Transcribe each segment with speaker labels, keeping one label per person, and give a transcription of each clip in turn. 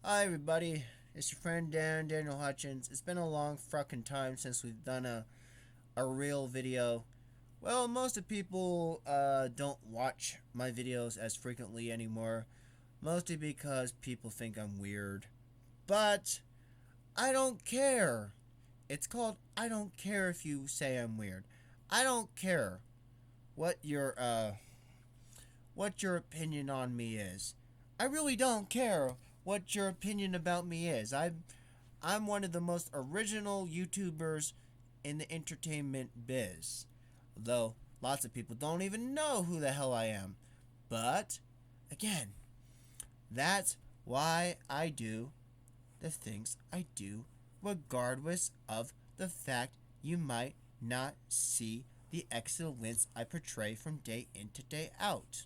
Speaker 1: Hi everybody, it's your friend Daniel Hutchins. It's been a long fucking time since we've done a real video. Well, most of people don't watch my videos as frequently anymore, mostly because people think I'm weird. But I don't care. It's called I don't care if you say I'm weird. I don't care what your opinion on me is. I really don't care what your opinion about me is. I'm one of the most original YouTubers in the entertainment biz. Though lots of people don't even know who the hell I am. But again, that's why I do the things I do, regardless of the fact you might not see the excellence I portray from day in to day out.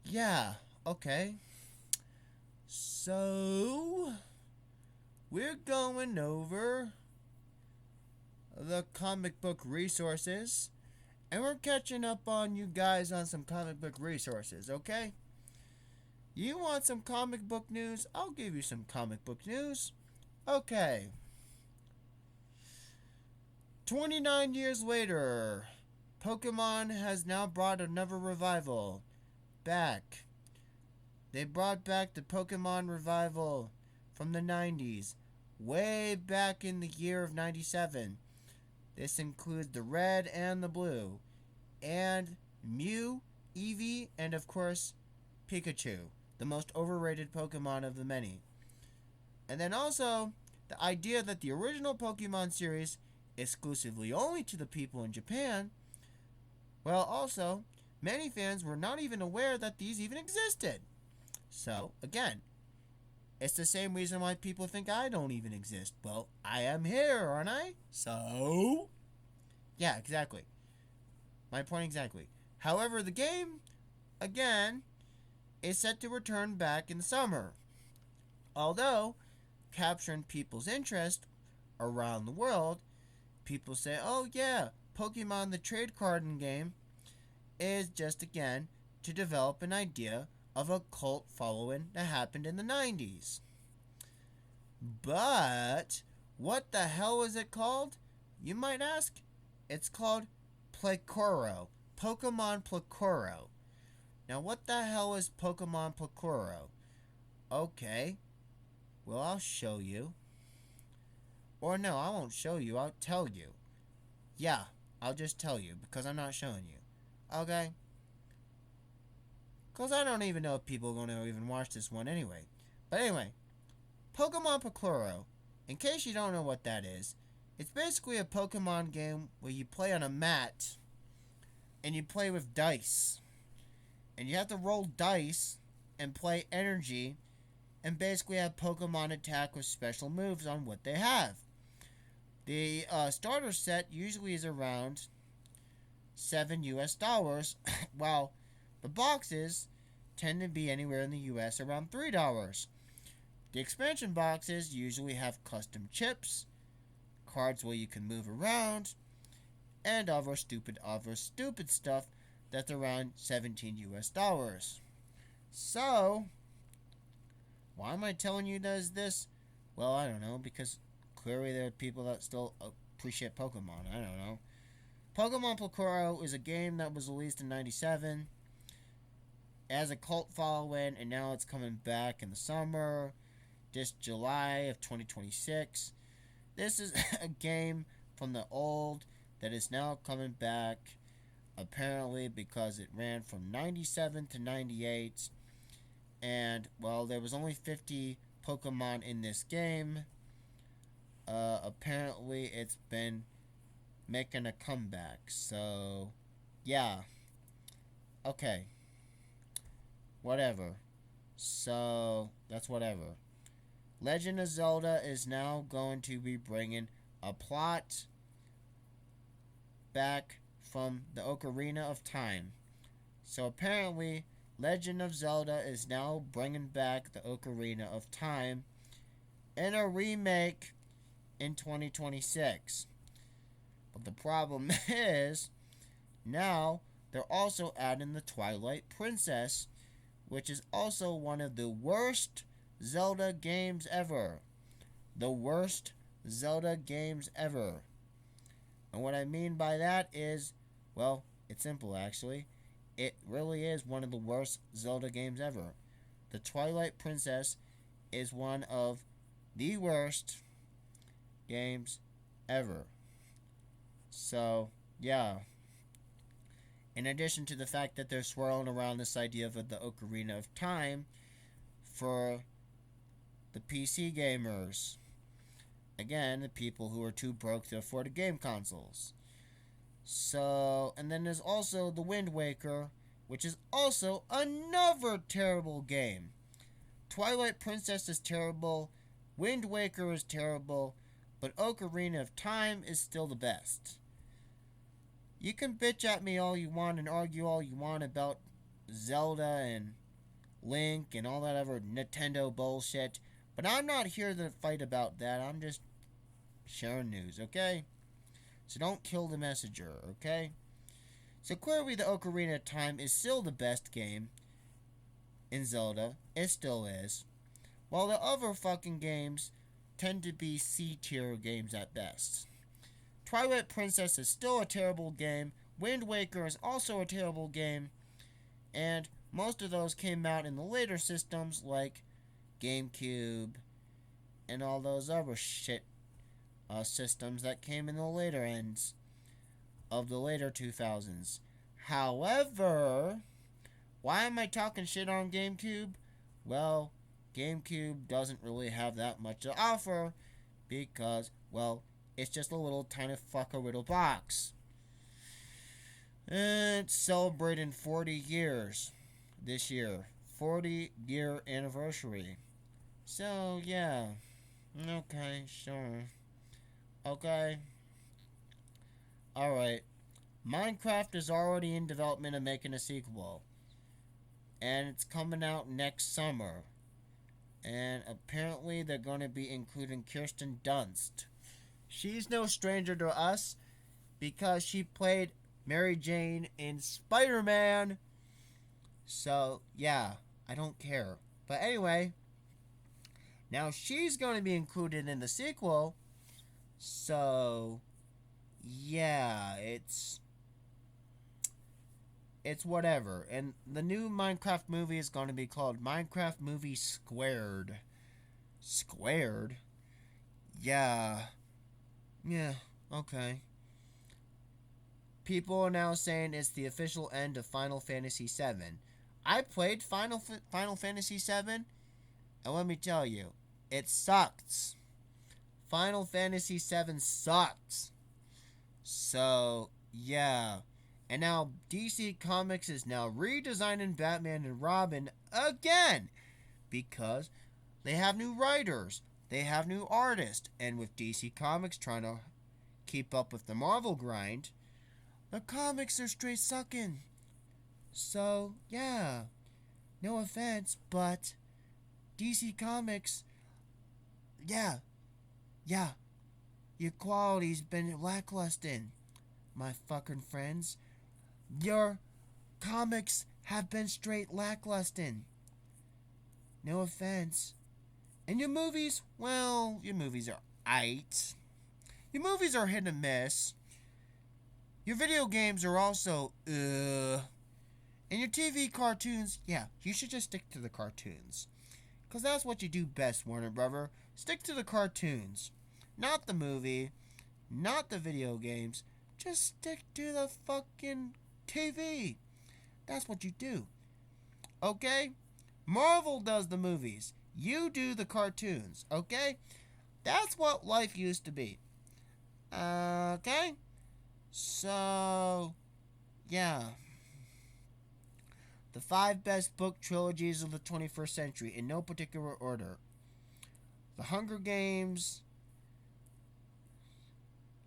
Speaker 1: Yeah, okay. So, we're going over the comic book resources, and we're catching up on you guys on some comic book resources, okay? You want some comic book news? I'll give you some comic book news. Okay. 29 years later, Pokemon has now brought another revival back. They brought back the Pokemon revival from the 90s, way back in the year of 97. This includes the red and the blue, and Mew, Eevee, and of course, Pikachu, the most overrated Pokemon of the many. And then also, the idea that the original Pokemon series, exclusively only to the people in Japan, well, also, many fans were not even aware that these even existed. So, again, it's the same reason why people think I don't even exist. Well, I am here, aren't I? So, yeah, exactly. My point exactly. However, the game, again, is set to return back in the summer. Although, capturing people's interest around the world, people say, oh yeah, Pokemon the trade card in game is just, again, to develop an idea of a cult following that happened in the 90s. But what the hell is it called? You might ask. It's called Plecoro. Pokemon Plecoro. Now what the hell is Pokemon Plecoro? Okay. Well, I'll show you. Or no, I won't show you. I'll tell you. Yeah, I'll just tell you because I'm not showing you. Okay? Because I don't even know if people are going to even watch this one anyway. But anyway, Pokemon Plecoro, in case you don't know what that is, it's basically a Pokemon game where you play on a mat and you play with dice. And you have to roll dice and play energy and basically have Pokemon attack with special moves on what they have. The starter set usually is around $7 US, while the boxes tend to be anywhere in the US around $3. The expansion boxes usually have custom chips, cards where you can move around, and other stupid stuff that's around $17 US. So, why am I telling you this? Well, I don't know, because clearly there are people that still appreciate Pokemon. I don't know. Pokemon Plecoro is a game that was released in 97. It has a cult following, and now it's coming back in the summer, this July of 2026. This is a game from the old that is now coming back, apparently because it ran from 97 to 98. And, well, there was only 50 Pokemon in this game. Apparently it's been making a comeback. So, yeah. Okay. Whatever. So, that's whatever. Legend of Zelda is now going to be bringing a plot back from the Ocarina of Time. So apparently, Legend of Zelda is now bringing back the Ocarina of Time in a remake in 2026. But the problem is, now they're also adding the Twilight Princess, which is also one of the worst Zelda games ever. The worst Zelda games ever. And what I mean by that is, well, it's simple actually. It really is one of the worst Zelda games ever. The Twilight Princess is one of the worst games ever. So, yeah. In addition to the fact that they're swirling around this idea of the Ocarina of Time for the PC gamers. Again, the people who are too broke to afford the game consoles. So, and then there's also the Wind Waker, which is also another terrible game. Twilight Princess is terrible, Wind Waker is terrible, but Ocarina of Time is still the best. You can bitch at me all you want and argue all you want about Zelda and Link and all that other Nintendo bullshit, but I'm not here to fight about that. I'm just sharing news, okay? So don't kill the messenger, okay? So clearly the Ocarina of Time is still the best game in Zelda. It still is. While the other fucking games tend to be C-tier games at best. Twilight Princess is still a terrible game. Wind Waker is also a terrible game. And most of those came out in the later systems like GameCube and all those other shit systems that came in the later ends of the later 2000s. However, why am I talking shit on GameCube? Well, GameCube doesn't really have that much to offer because, well, it's just a little tiny fucker little box. And it's celebrating 40 years this year. 40-year anniversary. So, yeah. Okay, sure. Okay. Alright. Minecraft is already in development of making a sequel. And it's coming out next summer. And apparently they're going to be including Kirsten Dunst. She's no stranger to us because she played Mary Jane in Spider-Man. So, yeah, I don't care. But anyway, now she's going to be included in the sequel. So, yeah, it's whatever. And the new Minecraft movie is going to be called Minecraft Movie Squared. Squared? Yeah, okay. People are now saying it's the official end of Final Fantasy VII. I played Final Fantasy VII, and let me tell you, it sucks. Final Fantasy VII sucks. So, yeah. And now DC Comics is now redesigning Batman and Robin again because they have new writers, they have new artists, and with DC Comics trying to keep up with the Marvel grind, the comics are straight sucking. So, yeah. No offense, but DC Comics, yeah. Your quality's been lackluster, my fucking friends. Your comics have been straight lackluster. No offense. And your movies, well, your movies are aight. Your movies are hit and miss. Your video games are also, And your TV cartoons, yeah, you should just stick to the cartoons. Because that's what you do best, Warner Brother. Stick to the cartoons. Not the movie. Not the video games. Just stick to the fucking TV. That's what you do. Okay? Marvel does the movies. You do the cartoons. Okay? That's what life used to be. Okay? So, yeah. The 5 best book trilogies of the 21st century, in no particular order. The Hunger Games.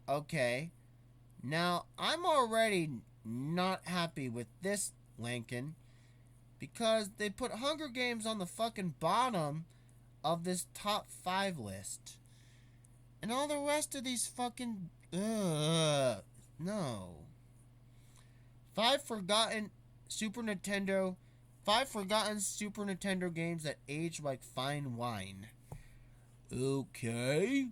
Speaker 1: Okay. Now, I'm already not happy with this, Lincoln, because they put Hunger Games on the fucking bottom of this top 5 list. And all the rest of these fucking... no. 5 forgotten Super Nintendo 5 forgotten Super Nintendo games that age like fine wine. Okay.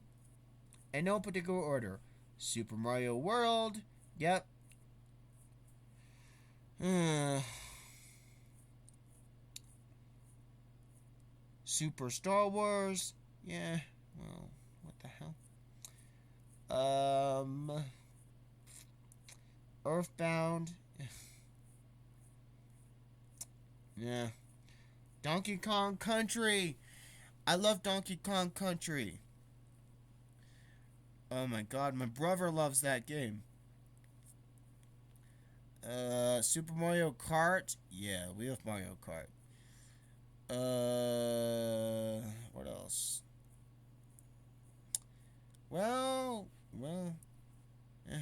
Speaker 1: In no particular order. Super Mario World. Yep. Super Star Wars. Yeah. Well, what the hell? Earthbound. Yeah. Donkey Kong Country. I love Donkey Kong Country. Oh my god, my brother loves that game. Super Mario Kart. Yeah, we have Mario Kart. What else? Well, eh,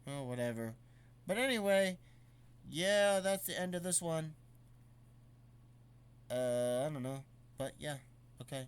Speaker 1: well, whatever. But anyway, yeah, that's the end of this one. I don't know. But yeah, okay.